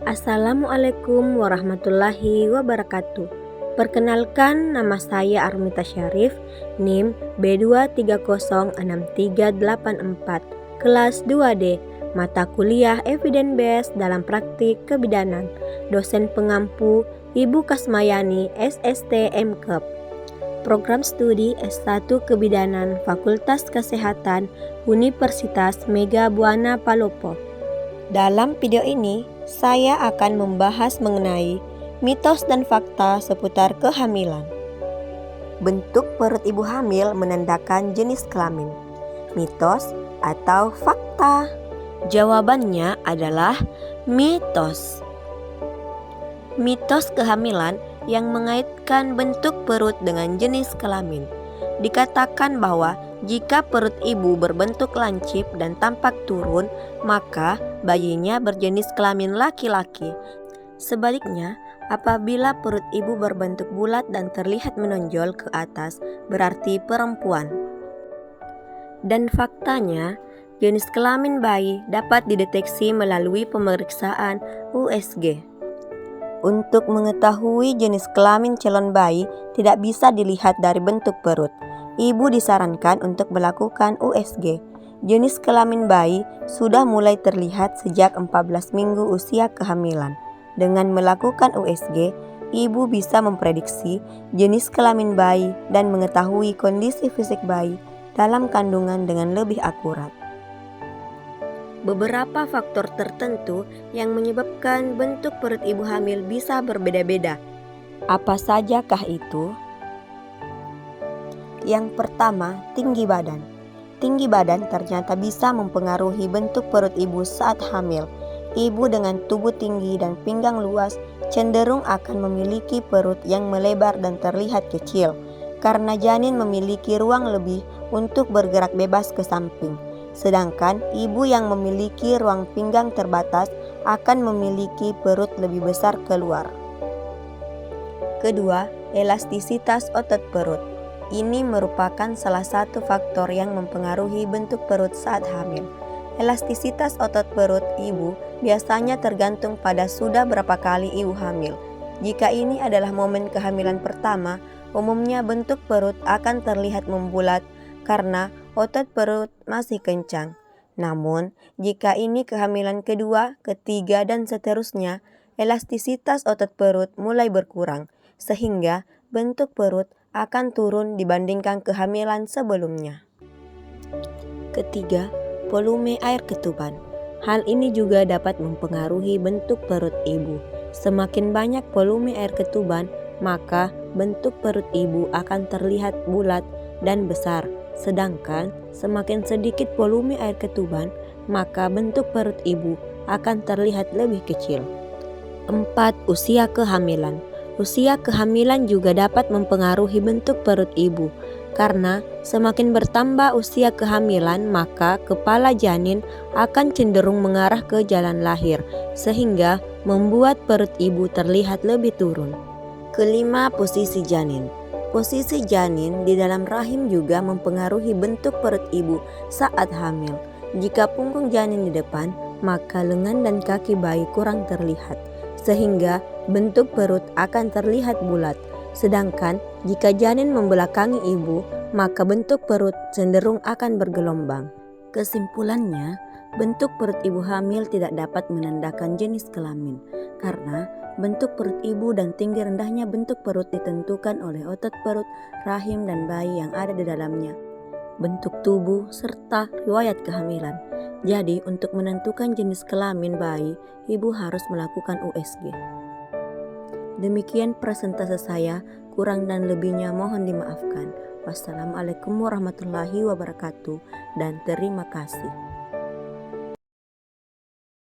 Assalamualaikum warahmatullahi wabarakatuh. Perkenalkan, nama saya Armita Syarif, NIM B2306384, kelas 2D, mata kuliah Evidence Based dalam Praktik Kebidanan. Dosen pengampu Ibu Kasmayani, SST MKep. Program Studi S1 Kebidanan Fakultas Kesehatan Universitas Mega Buana Palopo. Dalam video ini, saya akan membahas mengenai mitos dan fakta seputar kehamilan. Bentuk perut ibu hamil menandakan jenis kelamin. Mitos atau fakta? Jawabannya adalah mitos. Mitos kehamilan yang mengaitkan bentuk perut dengan jenis kelamin. Dikatakan bahwa jika perut ibu berbentuk lancip dan tampak turun, maka bayinya berjenis kelamin laki-laki. Sebaliknya, apabila perut ibu berbentuk bulat dan terlihat menonjol ke atas, berarti perempuan. Dan faktanya, jenis kelamin bayi dapat dideteksi melalui pemeriksaan USG. Untuk mengetahui jenis kelamin calon bayi tidak bisa dilihat dari bentuk perut. Ibu disarankan untuk melakukan USG. Jenis kelamin bayi sudah mulai terlihat sejak 14 minggu usia kehamilan. Dengan melakukan USG, ibu bisa memprediksi jenis kelamin bayi dan mengetahui kondisi fisik bayi dalam kandungan dengan lebih akurat. Beberapa faktor tertentu yang menyebabkan bentuk perut ibu hamil bisa berbeda-beda. Apa sajakah itu? Yang pertama, tinggi badan. Tinggi badan ternyata bisa mempengaruhi bentuk perut ibu saat hamil. Ibu dengan tubuh tinggi dan pinggang luas cenderung akan memiliki perut yang melebar dan terlihat kecil, karena janin memiliki ruang lebih untuk bergerak bebas ke samping. Sedangkan ibu yang memiliki ruang pinggang terbatas akan memiliki perut lebih besar keluar. Kedua, elastisitas otot perut. Ini merupakan salah satu faktor yang mempengaruhi bentuk perut saat hamil. Elastisitas otot perut ibu biasanya tergantung pada sudah berapa kali ibu hamil. Jika ini adalah momen kehamilan pertama, umumnya bentuk perut akan terlihat membulat karena otot perut masih kencang. Namun, jika ini kehamilan kedua, ketiga, dan seterusnya, elastisitas otot perut mulai berkurang, sehingga bentuk perut akan turun dibandingkan kehamilan sebelumnya. Ketiga, volume air ketuban. Hal ini juga dapat mempengaruhi bentuk perut ibu. Semakin banyak volume air ketuban, maka bentuk perut ibu akan terlihat bulat dan besar. Sedangkan semakin sedikit volume air ketuban, maka bentuk perut ibu akan terlihat lebih kecil. 4. Usia kehamilan. Usia kehamilan juga dapat mempengaruhi bentuk perut ibu. Karena semakin bertambah usia kehamilan, maka kepala janin akan cenderung mengarah ke jalan lahir, sehingga membuat perut ibu terlihat lebih turun. Kelima, posisi janin. Posisi janin di dalam rahim juga mempengaruhi bentuk perut ibu saat hamil. Jika punggung janin di depan, maka lengan dan kaki bayi kurang terlihat, sehingga bentuk perut akan terlihat bulat. Sedangkan jika janin membelakangi ibu, maka bentuk perut cenderung akan bergelombang. Kesimpulannya, bentuk perut ibu hamil tidak dapat menandakan jenis kelamin, karena bentuk perut ibu dan tinggi rendahnya bentuk perut ditentukan oleh otot perut, rahim, dan bayi yang ada di dalamnya, bentuk tubuh, serta riwayat kehamilan. Jadi, untuk menentukan jenis kelamin bayi, ibu harus melakukan USG. Demikian presentase saya, kurang dan lebihnya mohon dimaafkan. Wassalamualaikum warahmatullahi wabarakatuh, dan terima kasih.